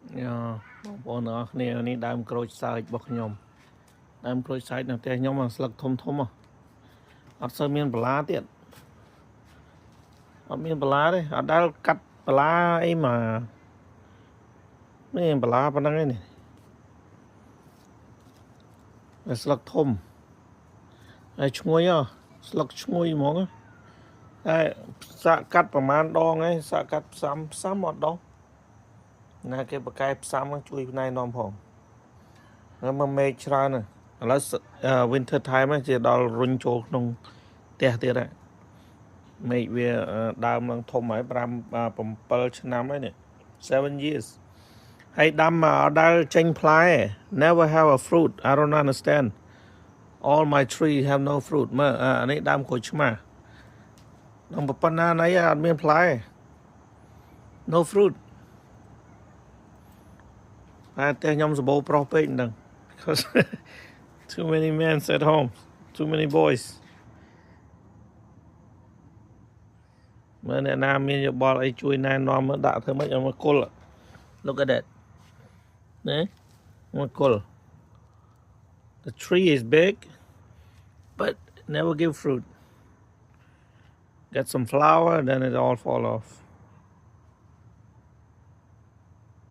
បងប្អូនទាំងអស់គ្នានេះដើមក្រូចសើចរបស់ខ្ញុំដើមក្រូចសើចនៅផ្ទះខ្ញុំស្លឹកធំអត់សូវមានបន្លាទៀតអត់មានបន្លាទេអត់ដែលកាត់បន្លាអីមកនេះបន្លាប៉ុណ្ណឹងឯនេះស្លឹកធំហើយឈ្ងុយស្លឹកឈ្ងុយហ្មងតែសាកកាត់ប្រហែលដងឯងសាកកាត់ផ្សំអត់ដងណាគេបកកែផ្សំជួយផ្នែកនាំផងហើយមកមេឃច្រើនឥឡូវ winter time ជាដល់រុញចូលក្នុងផ្ទះទៀតហើយមេឃវាដើមឡើងធំហើយ7ឆ្នាំហើយនេះ7 years ហើយដាំអត់ដែលចេញផ្លែ never have a fruit I don't understand all my tree have no fruit មើលអានេះដើមក្រូចឆ្មាដល់ប៉ុណ្ណាណៃអត់មានផ្លែ no fruit តែខ្ញុំសម្បូរប្រុសពេកហ្នឹង because too many men at home too many boys មើលអ្នកណាមានយោបល់អីជួយណែនាំមើលដាក់ធ្វើម៉េចឲ្យមកគល់ look at that ណាមកគល់ the tree is big but never give fruit get some flower then it all fall off